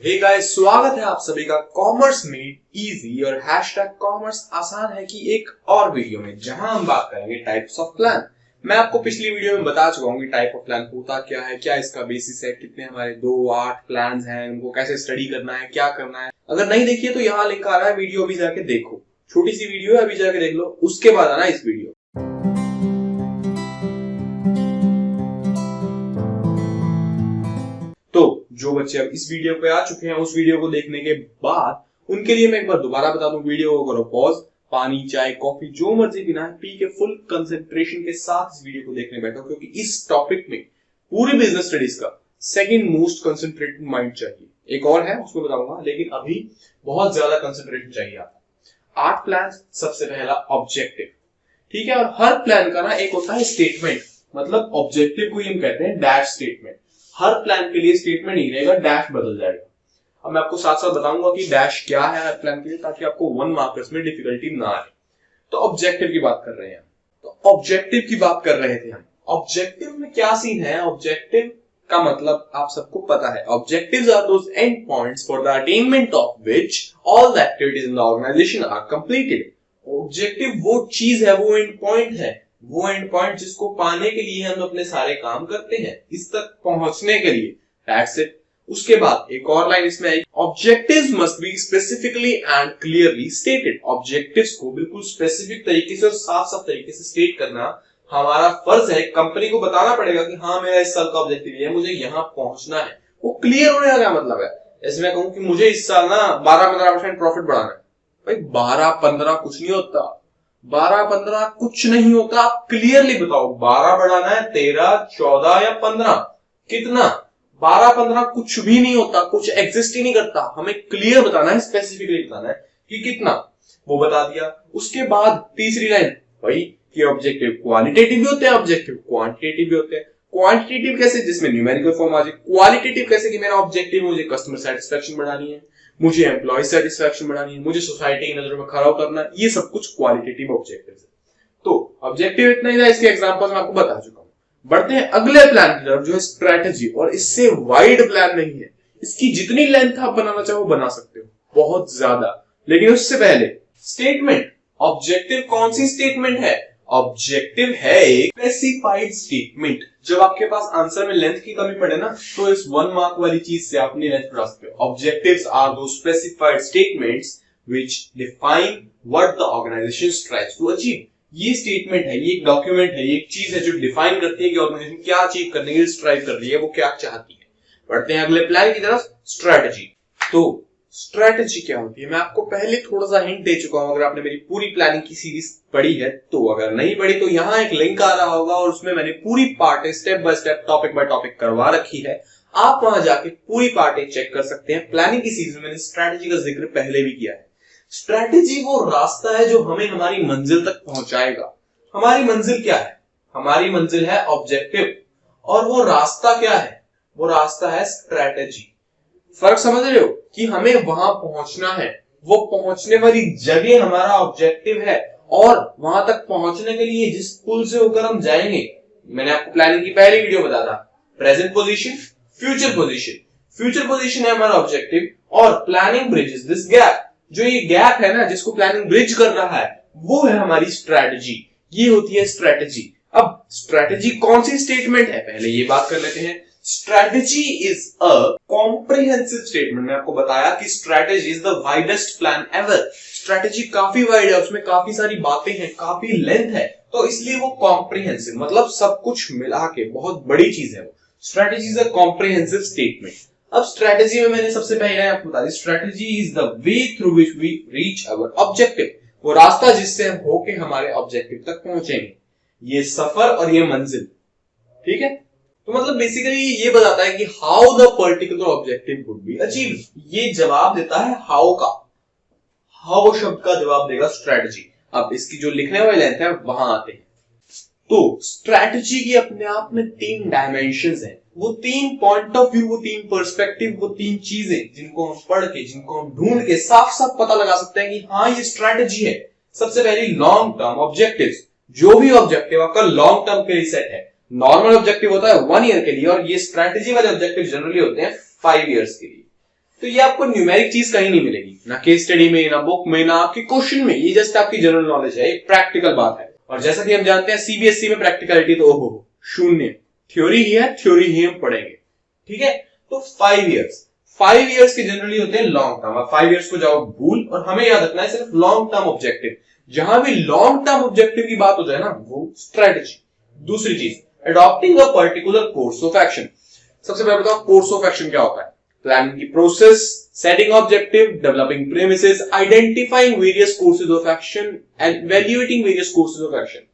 Hey guys, स्वागत है आप सभी का कॉमर्स मेड इजी और हैशटैग कॉमर्स आसान है की एक और वीडियो में, जहां हम बात करेंगे टाइप्स ऑफ प्लान। मैं आपको पिछली वीडियो में बता चुका हूं कि टाइप ऑफ प्लान होता क्या है, क्या इसका बेसिस है, कितने हमारे 2-8 प्लान्स हैं, उनको कैसे स्टडी करना है, क्या करना है। अगर नहीं देखिए तो यहाँ लिंक आ रहा है, वीडियो अभी जाके देखो। छोटी सी वीडियो है, अभी जाके देख लो, उसके बाद आना इस वीडियो। तो जो बच्चे अब इस वीडियो पे आ चुके हैं, उस वीडियो को देखने के बाद उनके लिए मैं एक बार दोबारा बता दूं, वीडियो को करो पॉज, पानी, चाय, कॉफी जो मर्जी पीना है पी के फुल कंसंट्रेशन के साथ इस वीडियो को देखने बैठो, क्योंकि इस टॉपिक में पूरी बिजनेस स्टडीज का सेकंड मोस्ट कंसंट्रेटेड माइंड चाहिए। एक और है उसमें बताऊंगा, लेकिन अभी बहुत ज्यादा कंसंट्रेशन चाहिए आता। 8 प्लान, सबसे पहला ऑब्जेक्टिव, ठीक है। और हर प्लान का ना एक होता है स्टेटमेंट, मतलब ऑब्जेक्टिव को हम कहते हैं डैश स्टेटमेंट। हर प्लान के लिए स्टेटमेंट नहीं रहेगा, डैश बदल जाएगा। अब मैं आपको साथ साथ बताऊंगा कि डैश क्या है हर प्लान के लिए, ताकि आपको 1 मार्कर्स में डिफिकल्टी ना आए। तो ऑब्जेक्टिव की बात कर रहे हैं, तो ऑब्जेक्टिव की बात कर रहे थे हम। ऑब्जेक्टिव में क्या सीन है? ऑब्जेक्टिव का मतलब आप सबको पता है, objectives are those and points for the attainment of which all the activities in the organisation are completed. Objective वो चीज है, वो एंड पॉइंट है, वो एंड पॉइंट जिसको पाने के लिए हम अपने सारे काम करते हैं, इस तक पहुंचने के लिए। That's it. उसके बाद एक और लाइन इसमें आई, objectives must be specifically and clearly stated. Objectives को बिल्कुल स्पेसिफिक तरीके से और साफ साफ तरीके से स्टेट करना हमारा फर्ज है। कंपनी को बताना पड़ेगा कि हाँ, मेरा इस साल का ऑब्जेक्टिव है, मुझे यहाँ पहुंचना है। वो क्लियर होने का क्या मतलब है? जैसे मैं कहूं कि मुझे इस साल ना 12-15% प्रॉफिट बढ़ाना है। भाई 12-15 कुछ नहीं होता, 12-15 कुछ नहीं होता। आप क्लियरली बताओ, 12 बढ़ाना है, 13, 14 या 15, कितना? 12-15 कुछ भी नहीं होता, कुछ एग्जिस्ट ही नहीं करता। हमें क्लियर बताना है, स्पेसिफिकली बताना है कि कितना, वो बता दिया। उसके बाद तीसरी लाइन, भाई कि ऑब्जेक्टिव क्वालिटेटिव भी होते हैं, ऑब्जेक्टिव क्वांटिटेटिव भी होते हैं। क्वांटिटेटिव कैसे? जिसमें न्यूमेरिकल फॉर्म आ जाए। क्वालिटेटिव कैसे? कि मेरा ऑब्जेक्टिव मुझे कस्टमर सेटिस्फेक्शन बढ़ानी है, मुझे एम्प्लॉय सेटिस्फेक्शन बढ़ानी है, मुझे सोसाइटी की नजरों में खरा उतरना है। ये सब कुछ क्वालिटेटिव ऑब्जेक्टिव है। तो ऑब्जेक्टिव इतना ही था, इसके एग्जांपल्स मैं आपको बता चुका हूं। बढ़ते हैं अगले प्लान की तरफ, जो है स्ट्रेटजी। और इससे वाइड प्लान नहीं है, इसकी जितनी लेंथ आप बनाना चाहो बना सकते हो, बहुत ज्यादा। लेकिन उससे पहले स्टेटमेंट। ऑब्जेक्टिव कौन सी स्टेटमेंट है? ऑब्जेक्टिव है एक स्पेसिफाइड स्टेटमेंट। जब आपके पास आंसर में लेंथ की कमी पड़े ना, तो इस 1 मार्क वाली चीज से अपनी लेंथ बढ़ा सकते हो। Objectives are those specified statements which define what the organisation tries to achieve. ये स्टेटमेंट है, ये एक डॉक्यूमेंट है, ये एक चीज है जो डिफाइन करती है कि ऑर्गेनाइजेशन क्या अचीव करने के लिए स्ट्राइव कर रही है, वो क्या चाहती है। बढ़ते हैं अगले प्लान की तरफ, स्ट्रेटजी। तो स्ट्रेटजी क्या होती है? मैं आपको पहले थोड़ा सा हिंट दे चुका हूं, अगर आपने मेरी पूरी प्लानिंग की सीरीज पढ़ी है तो। अगर नहीं पढ़ी तो यहाँ एक लिंक आ रहा होगा, और उसमें मैंने पूरी part step by step, topic by topic करवा रखी है। आप वहां जाके पूरी पार्ट चेक कर सकते हैं। प्लानिंग की सीरीज में मैंने स्ट्रेटजी का जिक्र पहले भी किया है। स्ट्रेटजी वो रास्ता है जो हमें हमारी मंजिल तक पहुंचाएगा। हमारी मंजिल क्या है? हमारी मंजिल है ऑब्जेक्टिव, और वो रास्ता क्या है? वो रास्ता है स्ट्रेटजी। फर्क समझ रहे हो कि हमें वहां पहुंचना है, वो पहुंचने वाली जगह हमारा ऑब्जेक्टिव है, और वहां तक पहुंचने के लिए जिस पुल से होकर हम जाएंगे, मैंने आपको प्लानिंग की पहली वीडियो बताया था, present position, future position. Future position है हमारा ऑब्जेक्टिव, और प्लानिंग ब्रिजेस दिस गैप। जो ये गैप है ना, जिसको प्लानिंग ब्रिज कर रहा है, वो है हमारी स्ट्रेटजी। ये होती है स्ट्रेटजी। अब स्ट्रेटजी कौन सी स्टेटमेंट है, पहले ये बात कर लेते हैं। Strategy is a comprehensive statement. मैं आपको बताया कि strategy is the widest plan ever. Strategy काफी वाइड है, उसमें काफी सारी बातें हैं, काफी लेंथ है, तो इसलिए वो कॉम्प्रिहेंसिव, मतलब सब कुछ मिला के बहुत बड़ी चीज है वो। Strategy is a comprehensive statement. अब स्ट्रेटजी में मैंने सबसे पहले आपको बता दी, strategy is the way through which we reach our objective. वो रास्ता जिससे हम होके हमारे ऑब्जेक्टिव तक पहुंचेंगे। ये सफर और ये मंजिल, ठीक है। तो मतलब बेसिकली ये बताता है कि how the particular objective would be achieve. ये जवाब देता है हाउ का। हाउ शब्द का जवाब देगा स्ट्रेटजी। अब इसकी जो लिखने वाली लेंथ है वहां आते हैं। तो स्ट्रेटजी की अपने आप में 3 डायमेंशंस हैं। वो 3 पॉइंट ऑफ व्यू, वो 3 पर्सपेक्टिव, वो 3 चीजें जिनको हम पढ़ के, जिनको हम ढूंढ के साफ साफ पता लगा सकते हैं कि हाँ ये स्ट्रेटजी है। सबसे पहली लॉन्ग टर्म ऑब्जेक्टिव्स। जो भी ऑब्जेक्टिव आपका लॉन्ग टर्म के लिए सेट है। नॉर्मल ऑब्जेक्टिव होता है 1 ईयर के लिए, और ये स्ट्रेटजी वाले ऑब्जेक्टिव जनरली होते हैं 5 इयर्स के लिए। तो ये आपको न्यूमेरिक चीज कहीं नहीं मिलेगी, ना केस स्टडी में, ना बुक में, ना आपके क्वेश्चन में। ये जस्ट आपकी जनरल नॉलेज है, एक प्रैक्टिकल बात है। और जैसा कि हम जानते हैं सीबीएसई में प्रैक्टिकलिटी तो ओहो शून्य, थ्योरी ही है, थ्योरी ही हम पढ़ेंगे। ठीक है, तो 5 इयर्स के जनरली होते हैं लॉन्ग टर्म। अब 5 इयर्स को जाओ भूल, और हमें याद रखना है सिर्फ लॉन्ग टर्म ऑब्जेक्टिव। जहां भी लॉन्ग टर्म ऑब्जेक्टिव की बात हो जाए ना, वो स्ट्रेटेजी। दूसरी चीज, adopting a particular course of action. सबसे पहले बताओ कोर्स ऑफ एक्शन क्या होता है। प्लानिंग की process, setting objective, developing premises, identifying various courses of action and evaluating various courses of action.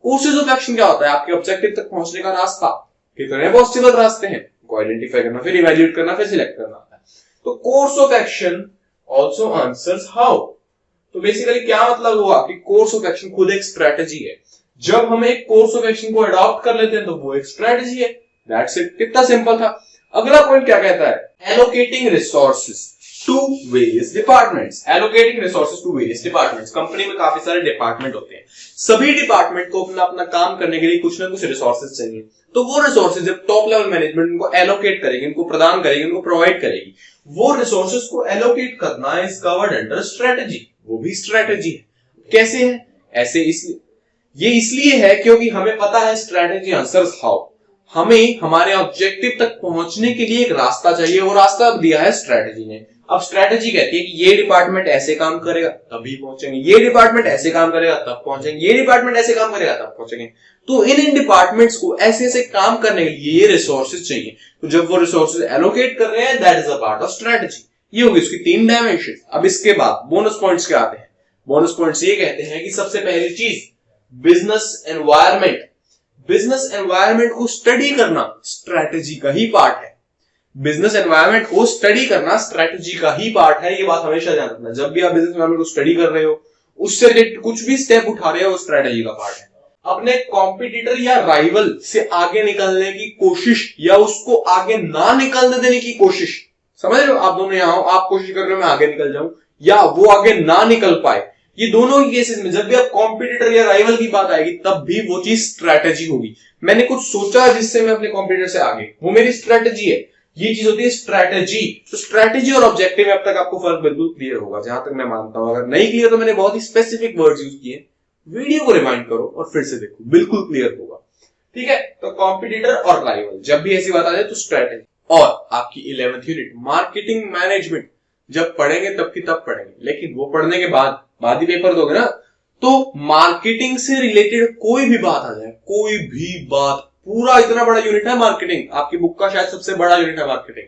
Courses of action क्या होता है? आपके ऑब्जेक्टिव तक पहुंचने का रास्ता, कितने पॉसिबल रास्ते हैं को आइडेंटिफाई करना, फिर इवैल्यूएट करना, फिर सिलेक्ट करना होता है। तो course of action also answers how. तो बेसिकली क्या मतलब हुआ कि कोर्स ऑफ एक्शन खुद एक स्ट्रेटजी है। जब हम एक कोर्स ऑफ एक्शन को अडॉप्ट कर लेते हैं तो वो एक स्ट्रेटजी है। दैट्स इट, कितना सिंपल था। अगला पॉइंट क्या कहता है? Allocating resources to various departments. Allocating resources to various departments. Company में काफी सारे डिपार्टमेंट होते हैं, सभी डिपार्टमेंट को अपना अपना काम करने के लिए कुछ ना कुछ रिसोर्सेज चाहिए। तो वो रिसोर्सेज जब टॉप लेवल मैनेजमेंट उनको एलोकेट करेगी, उनको प्रदान करेगी, उनको प्रोवाइड करेगी, वो रिसोर्सेज को एलोकेट करना इज कवर्ड अंडर स्ट्रेटजी। वो भी स्ट्रेटजी है। कैसे है? ऐसे इसलिए, ये इसलिए है क्योंकि हमें पता है स्ट्रेटजी आंसर्स हाउ। हमें हमारे ऑब्जेक्टिव तक पहुंचने के लिए एक रास्ता चाहिए, वो रास्ता अब दिया है स्ट्रेटजी ने। अब स्ट्रेटजी कहती है कि ये डिपार्टमेंट ऐसे काम करेगा तभी पहुंचेंगे, ये डिपार्टमेंट ऐसे काम करेगा तब पहुंचेंगे, ये डिपार्टमेंट ऐसे काम करेगा तब पहुंचेंगे। तो इन डिपार्टमेंट्स को ऐसे ऐसे काम करने के लिए ये रिसोर्सेज चाहिए। तो जब वो रिसोर्सेज एलोकेट कर रहे हैं, that is a part of strategy. ये होगी इसकी 3 डायमेंशन। अब इसके बाद बोनस पॉइंट्स क्या आते हैं? बोनस पॉइंट्स ये कहते हैं कि सबसे पहली चीज बिजनेस एनवायरनमेंट। बिजनेस एनवायरनमेंट को स्टडी करना स्ट्रेटजी का ही पार्ट है। बिजनेस एनवायरनमेंट को स्टडी करना स्ट्रेटजी का ही पार्ट है। ये बात हमेशा ध्यान रखना। जब भी आप बिजनेस एनवायरनमेंट को स्टडी कर रहे हो, उससे रिलेटेड कुछ भी स्टेप उठा रहे हो, वो स्ट्रेटजी का पार्ट है। अपने कॉम्पिटिटर या राइवल से आगे निकलने की कोशिश या उसको आगे ना निकलने देने की कोशिश। समझ रहे हो? आप दोनों यहां हो, आप कोशिश कर रहे हो मैं आगे निकल जाऊं या वो आगे ना निकल पाए। ये दोनों ही केसेस में जब भी आप कॉम्पिटिटर या राइवल की बात आएगी, तब भी वो चीज स्ट्रेटजी होगी। मैंने कुछ सोचा जिससे मैं अपने कॉम्पिटिटर से आगे, वो मेरी स्ट्रेटजी है। ये चीज होती है स्ट्रेटजी। तो स्ट्रेटजी और ऑब्जेक्टिव में अब तक आपको फर्क बिल्कुल क्लियर होगा, जहां तक मैं मानता हूं। अगर नहीं क्लियर तो मैंने बहुत ही स्पेसिफिक वर्ड्स यूज किए। वीडियो को रिमाइंड करो और फिर से देखो, बिल्कुल क्लियर होगा। ठीक है, तो कॉम्पिटिटर और राइवल, जब भी ऐसी बात आ जाए तो स्ट्रेटजी। और आपकी 11th यूनिट मार्केटिंग मैनेजमेंट जब पढ़ेंगे तब की तब पढ़ेंगे, लेकिन वो पढ़ने के बाद ही पेपर दोगे ना, तो मार्केटिंग से रिलेटेड कोई भी बात आ जाए, कोई भी बात, पूरा इतना बड़ा यूनिट है मार्केटिंग, आपकी बुक का शायद सबसे बड़ा यूनिट है मार्केटिंग।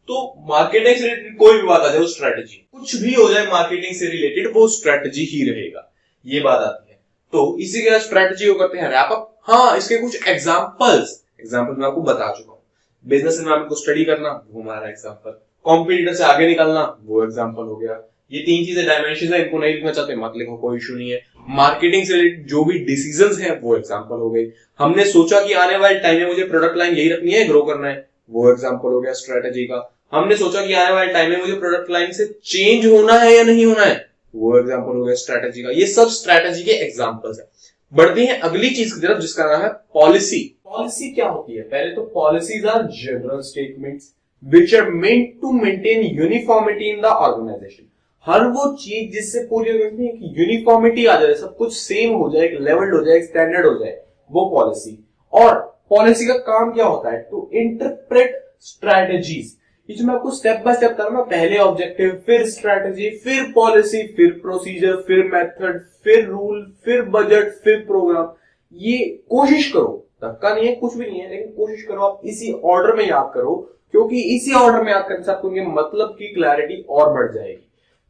तो मार्केटिंग से रिलेटेड कोई भी बात आ जाए वो स्ट्रेटजी, कुछ भी हो जाए मार्केटिंग से रिलेटेड वो स्ट्रेटजी ही रहेगा। ये बात आती है। तो इसी के साथ स्ट्रेटजी को करते हैं रैप अप। हाँ, इसके कुछ एग्जांपल्स मैं आपको बता चुका हूं। बिजनेस एनवायरनमेंट को स्टडी करना, वो हमारा एग्जांपल। कॉम्पिटिटर से आगे निकलना, वो एग्जांपल हो गया। ये 3 चीजें डायमेंशन है, इनको नहीं लिखना चाहते मत लिखो, कोई इशू नहीं है। मार्केटिंग से रिलेटेड जो भी डिसीजंस हैं वो एग्जांपल हो गई। हमने सोचा कि आने वाले टाइम में मुझे प्रोडक्ट लाइन यही रखनी है, ग्रो करना है, वो एग्जांपल हो गया स्ट्रेटजी का। हमने सोचा कि आने वाले टाइम में मुझे प्रोडक्ट लाइन से चेंज होना है या नहीं होना है, वो एग्जांपल हो गया स्ट्रेटजी का। ये सब स्ट्रेटजी के एग्जांपल्स हैं। बढ़ते हैं अगली चीज की तरफ, जिसका नाम है पॉलिसी। पॉलिसी क्या होती है? पहले तो policies are general statements which are meant to maintain uniformity in the organisation. हर वो चीज जिससे पूरी यूनिफॉर्मिटी आ जाए, सब कुछ सेम हो जाए, एक लेवल्ड हो जाए, एक स्टैंडर्ड हो जाए, वो पॉलिसी। और पॉलिसी का काम क्या होता है? To interpret strategies. ये जो मैं आपको स्टेप बाय स्टेप करूंगा, पहले ऑब्जेक्टिव, फिर स्ट्रेटजी, फिर पॉलिसी, फिर प्रोसीजर, फिर मेथड, फिर रूल, फिर बजट, फिर प्रोग्राम। ये कोशिश करो, धक्का नहीं है, कुछ भी नहीं है, लेकिन कोशिश करो आप इसी ऑर्डर में याद करो, क्योंकि इसी ऑर्डर में याद करने से आपको उनके मतलब की क्लैरिटी और बढ़ जाएगी।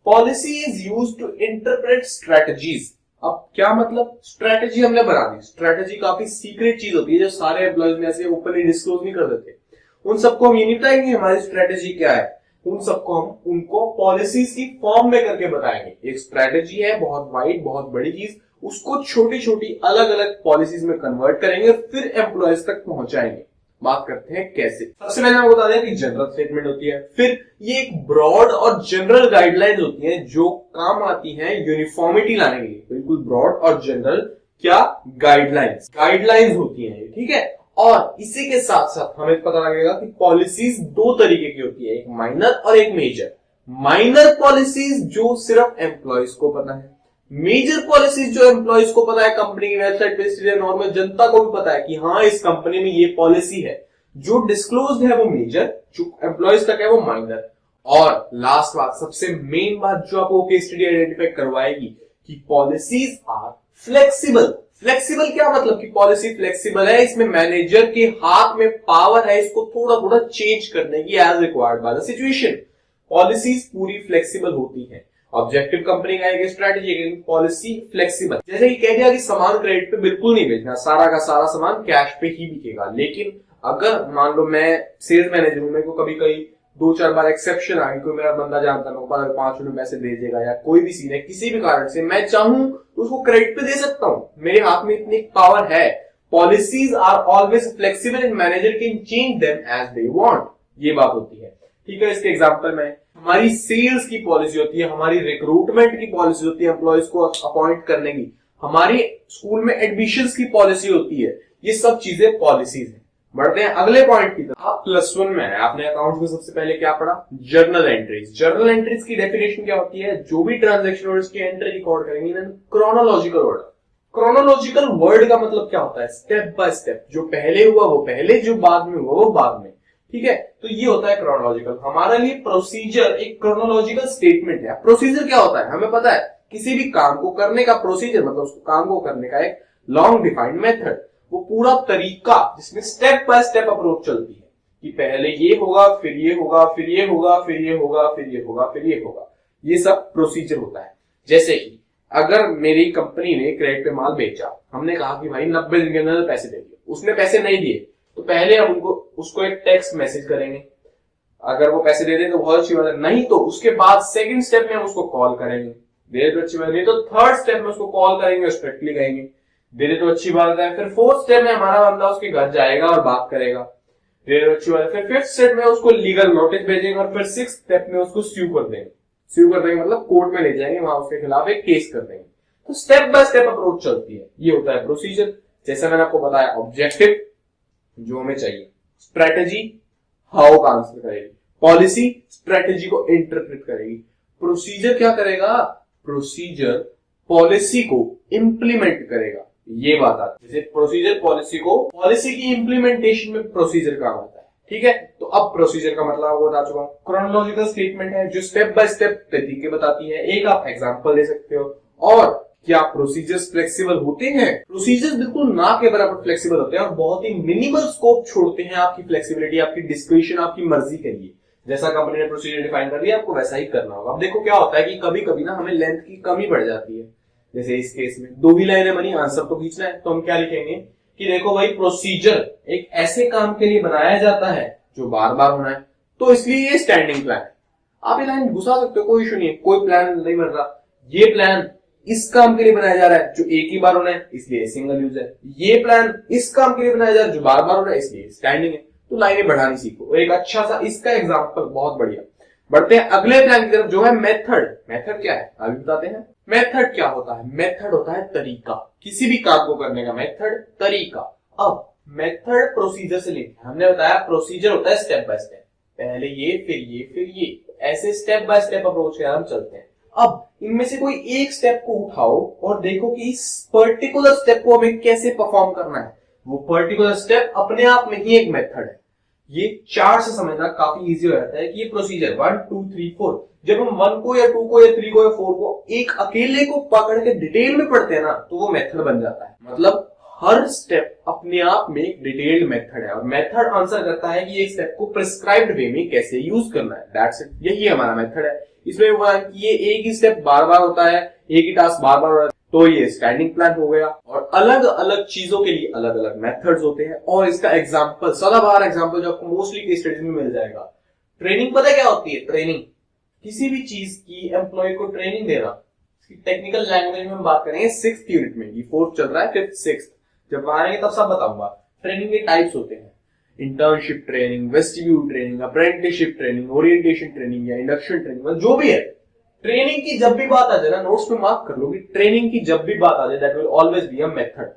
Policy is used to interpret strategies. अब क्या मतलब? स्ट्रेटजी हमने बना दी। स्ट्रेटजी काफी सीक्रेट चीज होती है, जो सारे एम्प्लॉयज में ऐसे ओपनली डिस्क्लोज नहीं कर देते। उन सबको हम ये नहीं बताएंगे हमारी स्ट्रेटजी क्या है, उन सबको हम उनको पॉलिसीज की फॉर्म में करके बताएंगे। एक स्ट्रेटजी है बहुत वाइड, बहुत बड़ी चीज, उसको छोटी छोटी अलग अलग पॉलिसीज में कन्वर्ट करेंगे, फिर एम्प्लॉयज तक पहुंचाएंगे। बात करते हैं कैसे। सबसे पहले मैं बता दें कि जनरल स्टेटमेंट होती है, फिर ये एक ब्रॉड और जनरल गाइडलाइंस होती हैं जो काम आती हैं यूनिफॉर्मिटी लाने के लिए। बिल्कुल ब्रॉड और जनरल क्या गाइडलाइंस होती हैं, ठीक है। और इसी के साथ साथ हमें पता लगेगा कि पॉलिसीज दो तरीके की होती है, एक माइनर और एक मेजर। माइनर पॉलिसीज जो सिर्फ एम्प्लॉयज को पता है, मेजर पॉलिसीज जो एम्प्लॉयज को पता है, कंपनी की वेबसाइट पे नॉर्मल जनता को भी पता है कि हाँ इस कंपनी में ये पॉलिसी है। जो डिस्क्लोज्ड है वो मेजर, जो एम्प्लॉयज तक है वो माइनर। और लास्ट बात, सबसे मेन बात जो आपको केस स्टडी आइडेंटिफाई करवाएगी कि पॉलिसीज आर फ्लेक्सिबल। फ्लेक्सिबल क्या मतलब कि पॉलिसी फ्लेक्सिबल है, इसमें मैनेजर के हाथ में पावर है इसको थोड़ा थोड़ा चेंज करने की as required by the situation. Policies पूरी फ्लेक्सिबल होती है। ऑब्जेक्टिव कंपनी का एक स्ट्रेटेजी, पॉलिसी फ्लेक्सिबल। जैसे कि कह दिया कि सामान क्रेडिट पे बिल्कुल नहीं बेचना, सारा का सारा सामान कैश पे ही बिकेगा। लेकिन अगर मान लो मैं सेल्स मैनेजर हूं, मेरे को कभी कभी 2-4 बार एक्सेप्शन आ गई, कोई मेरा बंदा जानता है 5 रुपए पैसे दे देगा या कोई भी सीन है, किसी भी कारण से मैं चाहूं तो उसको क्रेडिट पे दे सकता हूं, मेरे हाथ में इतनी पावर है। Policies are always flexible and manager can change them as they want, ये बात होती है। ठीक है, इसके एग्जांपल में हमारी सेल्स की पॉलिसी होती है, हमारी रिक्रूटमेंट की पॉलिसी होती है एम्प्लॉयज को अपॉइंट करने की, हमारी स्कूल में एडमिशंस की पॉलिसी होती है। ये सब चीजें पॉलिसीज है। बढ़ते हैं अगले पॉइंट की तरफ। आप +1 में है, आपने अकाउंट में सबसे पहले क्या पढ़ा? Journal entries. जर्नल एंट्रीज की डेफिनेशन क्या होती है? जो भी ट्रांजैक्शन और उसकी एंट्री रिकॉर्ड करेंगे in chronological order. Chronological word का मतलब क्या होता है? स्टेप बाय स्टेप, जो पहले हुआ वो पहले, जो बाद में हुआ वो बाद में। ठीक है, तो ये होता है क्रोनोलॉजिकल। हमारे लिए प्रोसीजर एक क्रोनोलॉजिकल स्टेटमेंट है। प्रोसीजर क्या होता है हमें पता है, किसी भी काम को करने का प्रोसीजर मतलब उसको काम को करने का एक लॉन्ग डिफाइंड मेथड, वो पूरा तरीका जिसमें स्टेप बाय स्टेप अप्रोच चलती है कि पहले ये होगा, फिर ये होगा, फिर ये होगा, फिर ये होगा, फिर ये होगा, फिर ये होगा। ये सब प्रोसीजर होता है। जैसे कि अगर मेरी कंपनी ने क्रेडिट पे माल बेचा, हमने कहा कि भाई 90 दिन के अंदर पैसे दे दिए, उसने पैसे नहीं दिए तो पहले हम उसको एक टेक्स्ट मैसेज करेंगे। अगर वो पैसे दे दे तो बहुत अच्छी बात है, नहीं तो उसके बाद सेकंड स्टेप में हम उसको कॉल करेंगे, दे दे तो अच्छी बात, नहीं तो थर्ड स्टेप में उसको कॉल करेंगे, स्ट्रिक्टली कहेंगे, दे दे तो अच्छी बात है। फिर फोर्थ स्टेप में हमारा बंदा उसके घर जाएगा और बात करेगा, दे दे तो अच्छी बात है। फिर फिफ्थ स्टेप में उसको लीगल नोटिस भेजेंगे और फिर सिक्स्थ स्टेप में उसको स्यू कर देंगे। स्यू कर देंगे मतलब कोर्ट में ले जाएंगे, वहां उसके खिलाफ एक केस कर देंगे। तो स्टेप बाय स्टेप अप्रोच चलती है, ये होता है प्रोसीजर। जैसे मैंने आपको बताया, ऑब्जेक्टिव जो हमें चाहिए, स्ट्रेटेजी हाउ का आंसर करेगी, पॉलिसी स्ट्रेटेजी को इंटरप्रेट करेगी, प्रोसीजर क्या करेगा? प्रोसीजर पॉलिसी को इंप्लीमेंट करेगा। ये बात आती है, जैसे प्रोसीजर पॉलिसी को, पॉलिसी की इंप्लीमेंटेशन में प्रोसीजर काम आता है। ठीक है, तो अब प्रोसीजर का मतलब आपको बता चुका हूं। क्रोनोलॉजिकल स्टेटमेंट है जो स्टेप बाय स्टेप तरीके बताती है। एक आप एग्जांपल दे सकते हो। और क्या प्रोसीजर्स फ्लेक्सिबल होते हैं? प्रोसीजर्स बिल्कुल ना के बराबर फ्लेक्सिबल होते हैं और बहुत ही मिनिमल स्कोप छोड़ते हैं आपकी फ्लेक्सिबिलिटी, आपकी डिस्क्रिप्शन, आपकी मर्जी के लिए। जैसा कंपनी ने प्रोसीजर डिफाइन कर दिया, आपको वैसा ही करना होगा। अब देखो क्या होता है कि कभी कभी ना हमें लेंथ की कमी पड़ जाती है। जैसे इस केस में 2 ही लाइनें बनी, आंसर तो खींचना है, तो हम क्या लिखेंगे कि देखो भाई, प्रोसीजर एक ऐसे काम के लिए बनाया जाता है जो बार बार होना है, तो इसलिए ये स्टैंडिंग प्लान है। आप ये लाइन घुसा सकते हो, कोई इशू नहीं है, कोई प्लान नहीं बन रहा। ये प्लान इस काम के लिए बनाया जा रहा है जो एक ही बार होना है, इसलिए सिंगल यूज है। ये प्लान इस काम के लिए बनाया जा रहा है जो बार बार हो रहा है, इसलिए स्टैंडिंग है। तो लाइनें बढ़ानी सीखो। एक अच्छा सा इसका एग्जांपल, बहुत बढ़िया। बढ़ते हैं अगले प्लान की तरफ जो है मेथड। मेथड क्या है अभी बताते हैं। मेथड क्या होता है? मेथड होता है तरीका, किसी भी काम को करने का मेथड, तरीका। अब मेथड प्रोसीजर से लेके, हमने बताया प्रोसीजर होता है स्टेप बाय स्टेप, पहले ये फिर ये फिर ये, ऐसे स्टेप बाय स्टेप अप्रोच के हम चलते हैं। अब इनमें से कोई एक स्टेप को उठाओ और देखो कि इस पर्टिकुलर स्टेप को हमें कैसे परफॉर्म करना है। वो पर्टिकुलर स्टेप अपने आप में ही एक मेथड है। ये 4 से समझना काफी इजी हो जाता है कि ये प्रोसीजर 1 2 3 4, जब हम 1 को या 2 को या 3 को या 4 को एक अकेले को पकड़ के डिटेल में पढ़ते हैं ना, तो वो मेथड बन जाता है। मतलब हर स्टेप अपने आप में एक डिटेल्ड मेथड है और मेथड आंसर करता है कि एक स्टेप को प्रिस्क्राइब्ड वे में कैसे यूज करना है। दैट्स इट, यही हमारा मेथड है। इसमें हुआ कि ये एक ही स्टेप बार बार होता है, एक ही टास्क बार बार हो रहा है, तो ये स्टैंडिंग प्लान हो गया। और अलग अलग चीजों के लिए अलग अलग मेथड्स होते हैं। और इसका एग्जांपल, सदाबहार एग्जांपल जो आपको मोस्टली केस स्टडीज में मिल जाएगा, ट्रेनिंग। पता है क्या होती है ट्रेनिंग? किसी भी चीज की एम्प्लॉय को ट्रेनिंग देना। इसकी टेक्निकल लैंग्वेज में हम बात करेंगे 6th यूनिट में, ये 4th चल रहा है, 5th 6th जब वहां आएंगे तब सब बताऊंगा। ट्रेनिंग के टाइप्स होते हैं, internship training, vestibule training, apprenticeship training, orientation training या इंडक्शन ट्रेनिंग, जो भी है। ट्रेनिंग की जब भी बात आ जाए ना, नोट्स में मार्क कर लो कि ट्रेनिंग की जब भी बात आ जाए, that will always be a method.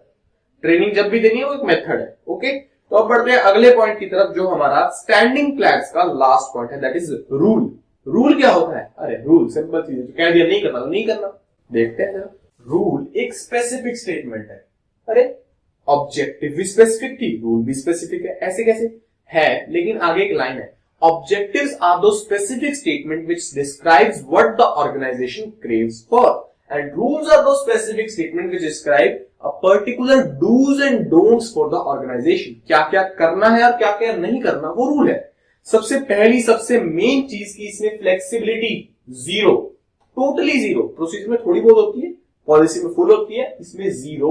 Training जब भी देनी है वो एक मेथड है। ओके, तो अब बढ़ते हैं अगले पॉइंट की तरफ, जो हमारा स्टैंडिंग प्लान्स का लास्ट पॉइंट है, दैट इज रूल। रूल क्या होता है? अरे रूल सिंपल चीज है, कह दिया नहीं करना तो नहीं करना। देखते हैं जरा। रूल एक स्पेसिफिक स्टेटमेंट है। अरे ऑब्जेक्टिव भी स्पेसिफिक थी, रूल भी स्पेसिफिक है, ऐसे कैसे है? लेकिन आगे एक लाइन है, objectives are the specific statement which describes what the organisation craves for and rules are the specific statement which describe a particular dos and don'ts for the organisation. क्या क्या करना है और क्या क्या नहीं करना, वो रूल है। सबसे पहली सबसे मेन चीज की इसमें flexibility zero, totally zero. Procedure में थोड़ी बहुत होती है, पॉलिसी में फुल होती है, इसमें जीरो।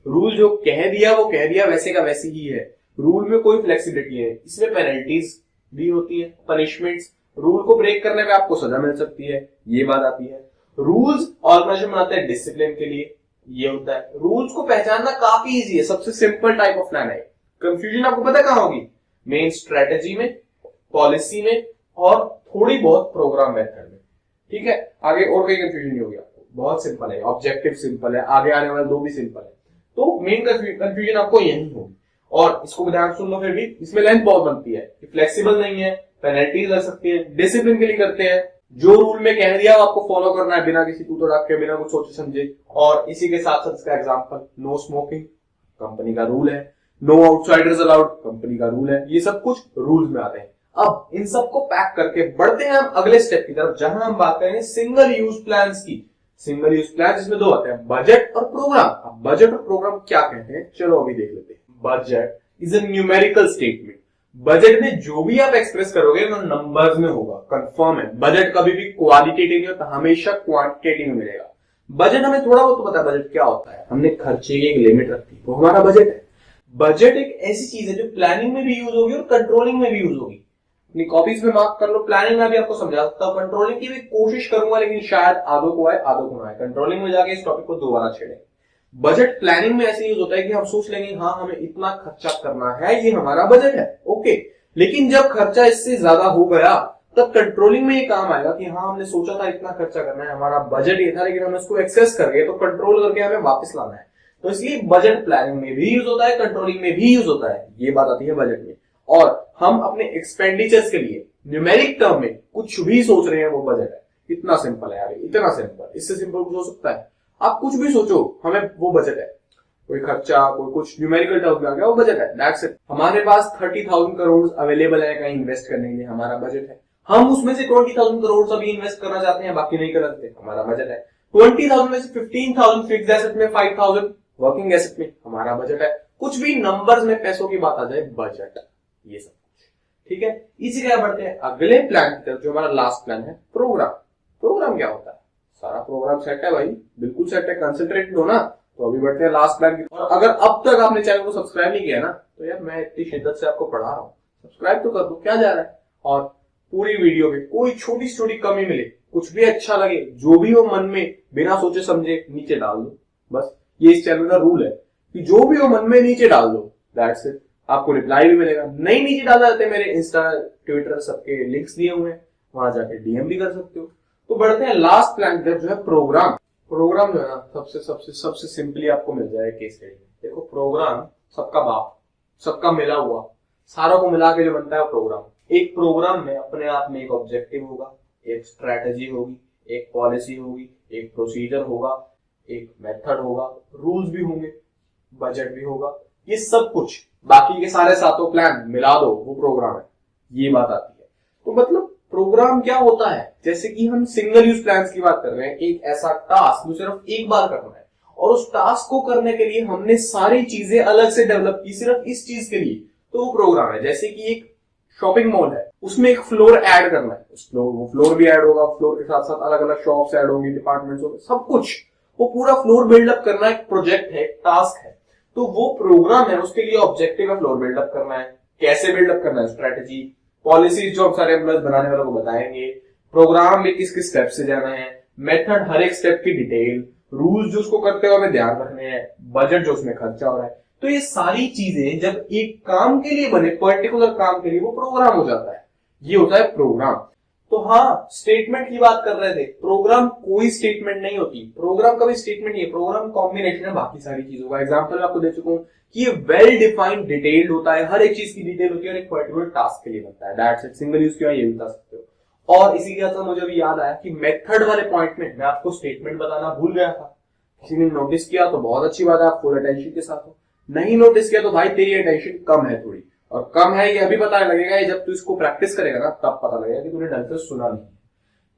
रूल जो कह दिया वो कह दिया, वैसे का वैसे ही है। रूल में कोई फ्लेक्सिबिलिटी है। इसमें पेनल्टीज भी होती है, पनिशमेंट्स। रूल को ब्रेक करने पे आपको सजा मिल सकती है, ये बात आती है। रूल्स ऑर्गेनाइजेशन बनाते हैं डिसिप्लिन के लिए, ये होता है। रूल्स को पहचानना काफी इजी है, सबसे सिंपल टाइप ऑफ प्लान है। कंफ्यूजन आपको पता कहां होगी? मेन स्ट्रेटेजी में, पॉलिसी में और थोड़ी बहुत प्रोग्राम मेथड में। ठीक है, आगे और कोई कंफ्यूजन नहीं होगी आपको, बहुत सिंपल है। ऑब्जेक्टिव सिंपल है, आगे आने वाले दो भी सिंपल है। तो मेन कंफ्यूजन आपको यही होगी। और इसको ध्यान सुन लो, फिर भी इसमें लेंथ बहुत बनती है, फ्लेक्सिबल नहीं है, पेनल्टीज लग सकती है, डिसिप्लिन के लिए करते हैं। जो रूल में कह दिया आपको फॉलो करना है, बिना किसी तू तड़ाक के, बिना कुछ सोचे समझे। और इसी के साथ साथ इसका एग्जांपल, नो स्मोकिंग कंपनी का रूल है, नो आउटसाइडर्स अलाउड कंपनी का रूल है। ये सब कुछ रूल्स में आते हैं। अब इन सबको पैक करके बढ़ते हैं हम अगले स्टेप की तरफ, जहां हम बात करेंगे सिंगल यूज प्लान्स की। सिंगल यूज प्लान जिसमें दो आते हैं, बजट और प्रोग्राम। अब बजट और प्रोग्राम क्या कहते हैं, चलो अभी देख लेते हैं। Budget is a numerical statement. Budget में जो भी आप एक्सप्रेस करोगे वो नंबर्स में होगा, कंफर्म है। बजट कभी भी क्वालिटेटिव नहीं होता, हमेशा क्वांटिटेटिव में मिलेगा। बजट हमें थोड़ा बहुत तो पता है बजट क्या होता है, हमने खर्चे की एक लिमिट रखी, वो हमारा बजट है। बजट एक ऐसी चीज है जो प्लानिंग में भी यूज होगी और कंट्रोलिंग में भी यूज होगी। अपनी कॉपीज में मार्क कर लो, प्लानिंग में भी आपको समझा सकता हूं, कंट्रोलिंग की भी कोशिश करूंगा, लेकिन शायद आधों को आए आधों को ना आए। कंट्रोलिंग में जाके इस टॉपिक को दोबारा छेड़े। बजट प्लानिंग में ऐसे यूज होता है कि हम सोच लेंगे हाँ हमें इतना खर्चा करना है, ये हमारा बजट है, ओके। लेकिन जब खर्चा इससे ज्यादा हो गया तब कंट्रोलिंग में ये काम आएगा कि हाँ हमने सोचा था इतना खर्चा करना है, हमारा बजट ये था, लेकिन हम इसको एक्सेस कर गए, तो कंट्रोल करके हमें वापस लाना है। तो इसलिए बजट प्लानिंग में भी यूज होता है, कंट्रोलिंग में भी यूज होता है, ये बात आती है बजट में। और हम अपने एक्सपेंडिचर्स के लिए न्यूमेरिक टर्म में कुछ भी सोच रहे हैं, वो बजट है। इतना सिंपल है यार, इतना सिंपल, इससे सिंपल कुछ हो सकता है? आप कुछ भी सोचो, हमें वो बजट है। कोई खर्चा, कोई कुछ न्यूमेरिकल टर्म में आ गया, वो बजट है, दैट्स इट। हमारे पास 30,000 करोड़ अवेलेबल है कहीं इन्वेस्ट करने के लिए, हमारा बजट है। हम उसमें से 20,000 करोड़ अभी इन्वेस्ट करना चाहते हैं, बाकी नहीं कर सकते, हमारा बजट है। 20,000 में से 15,000 फिक्स्ड एसेट में, 5,000 वर्किंग एसेट में, हमारा बजट है। कुछ भी नंबर्स में पैसों की बात आ जाए, बजट, ये सब कुछ, ठीक है। इसी तरह बढ़ते हैं अगले प्लान की तरफ, जो हमारा लास्ट प्लान है, प्रोग्राम। प्रोग्राम क्या होता है? सारा प्रोग्राम सेट है भाई, बिल्कुल सेट है, कंसंट्रेटेड हो ना। तो अभी बढ़ते हैं लास्ट प्लान की। और अगर अब तक आपने चैनल को सब्सक्राइब नहीं किया ना, तो यार मैं इतनी शिद्दत से आपको पढ़ा रहा हूँ, सब्सक्राइब तो कर दो, क्या जा रहा है। और पूरी वीडियो में कोई छोटी छोटी कमी मिले, कुछ भी अच्छा लगे, जो भी हो मन में, बिना सोचे समझे नीचे डाल दो। बस ये इस चैनल का रूल है कि जो भी हो मन में नीचे डाल दो, दैट्स इट। आपको रिप्लाई भी मिलेगा। नहीं नीचे डाला जाते, मेरे इंस्टा, ट्विटर सबके लिंक्स दिए हुए हैं, वहां जाके डीएम भी कर सकते हो। तो बढ़ते हैं लास्ट प्लान की तरफ, जो है प्रोग्राम। प्रोग्राम जो है ना, सबसे सबसे सबसे सिंपली आपको मिल जाएगा केस स्टडी में। देखो प्रोग्राम सबका बाप, सबका मिला हुआ, सारों को मिला के जो बनता है प्रोग्राम। एक प्रोग्राम में अपने आप में एक ऑब्जेक्टिव होगा, एक स्ट्रैटेजी होगी, एक पॉलिसी होगी, एक प्रोसीजर होगा, एक मेथड होगा, रूल्स भी होंगे, बजट भी होगा, ये सब कुछ, बाकी के सारे सातों प्लान मिला दो, वो प्रोग्राम है, ये बात आती है। तो मतलब प्रोग्राम क्या होता है? जैसे कि हम सिंगल यूज प्लान्स की बात कर रहे हैं, एक ऐसा टास्क जो सिर्फ एक बार करना है, और उस टास्क को करने के लिए हमने सारी चीजें अलग से डेवलप की सिर्फ इस चीज के लिए, तो वो प्रोग्राम है। जैसे कि एक शॉपिंग मॉल है, उसमें एक फ्लोर ऐड करना है, वो फ्लोर भी ऐड होगा, फ्लोर के साथ साथ अलग अलग शॉप्स ऐड होंगी, डिपार्टमेंट्स होंगे, सब कुछ, वो पूरा फ्लोर बिल्डअप करना एक प्रोजेक्ट है, टास्क है। तो वो प्रोग्राम है, उसके लिए ऑब्जेक्टिव है फ्लोर बिल्डअप करना है। कैसे बिल्डअप करना है, स्ट्रेटेजी, पॉलिसीज जो हम सारे एम्प्लॉयज बनाने वालों को बताएंगे, प्रोग्राम में किस किस स्टेप से जाना है, मेथड, हर एक स्टेप की डिटेल, रूल्स जो उसको करते हुए हमें ध्यान रखने हैं, बजट जो उसमें खर्चा हो रहा है। तो ये सारी चीजें जब एक काम के लिए बने, पर्टिकुलर काम के लिए, वो प्रोग्राम हो जाता है, ये होता है प्रोग्राम। तो तो हाँ, स्टेटमेंट की बात कर रहे थे। प्रोग्राम कोई स्टेटमेंट नहीं होती, प्रोग्राम कभी स्टेटमेंट नहीं है, प्रोग्राम कॉम्बिनेशन है बाकी सारी चीजों का। एग्जांपल मैं आपको दे चुका हूं कि ये वेल डिफाइंड डिटेल्ड होता है, हर एक चीज की डिटेल होती है और एक पर्टिकुलर टास्क के लिए बनता है। दैट्स इट, सिंगल यूज क्यों है ये भी बता सकते हो। और इसी के साथ मुझे अभी याद आया कि मेथड वाले पॉइंट में मैं आपको स्टेटमेंट बताना भूल गया था। किसी ने नोटिस किया तो बहुत अच्छी बात है, आप फुल अटेंशन के साथ हो। नहीं नोटिस किया तो भाई तेरी अटेंशन कम है थोड़ी, और कम है ये अभी पता लगेगा, जब तू इसको प्रैक्टिस करेगा ना तब पता लगेगा कि तूने ढंग से सुना नहीं।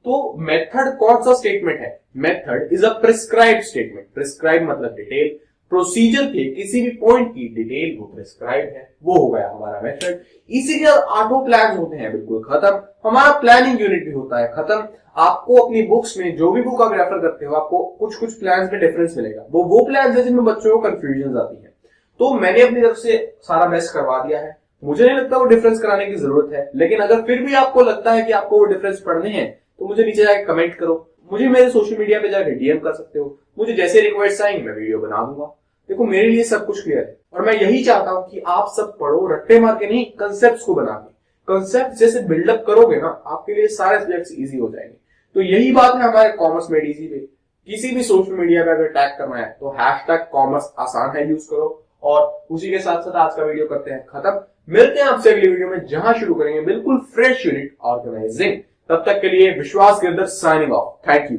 तो मेथड कौन सा स्टेटमेंट है? Method is a prescribed statement. Prescribe मतलब डिटेल, प्रोसीजर के किसी भी पॉइंट की डिटेल वो प्रिस्क्राइब है, वो हो गया हमारा मेथड। इसी के साथ ऑटो प्लान होते हैं बिल्कुल खत्म, हमारा प्लानिंग यूनिट भी होता है खत्म। आपको अपनी बुक्स में जो भी बुक आप रेफर करते हो आपको कुछ कुछ प्लान्स में डिफरेंस मिलेगा, वो प्लान्स है जिनमें बच्चों को कंफ्यूजन आती है। तो मैंने अपनी तरफ से सारा बेस्ट करवा दिया है, मुझे नहीं लगता वो डिफरेंस कराने की जरूरत है। लेकिन अगर फिर भी आपको लगता है कि आपको वो डिफरेंस पढ़ने हैं तो मुझे नीचे जाके कमेंट करो, मुझे मेरे सोशल मीडिया पे जाके डीएम कर सकते हो, मुझे जैसे रिक्वेस्ट आएंगे मैं वीडियो बना दूंगा। देखो मेरे लिए सब कुछ क्लियर है और मैं यही चाहता हूं कि आप सब पढ़ो रट्टे मार के नहीं, कंसेप्ट्स को बना के। कंसेप्ट जैसे बिल्डअप करोगे ना आपके लिए सारे सब्जेक्ट्स इजी हो जाएंगे। तो यही बात है हमारे कॉमर्स मेड इजी पे। किसी भी सोशल मीडिया पे अगर टैग करना है तो #कॉमर्स आसान है यूज करो। और उसी के साथ साथ आज का वीडियो करते हैं खत्म। मिलते हैं आपसे अगली वीडियो में जहां शुरू करेंगे बिल्कुल फ्रेश यूनिट ऑर्गेनाइजिंग। तब तक के लिए विश्वास Girdhar signing off. Thank you.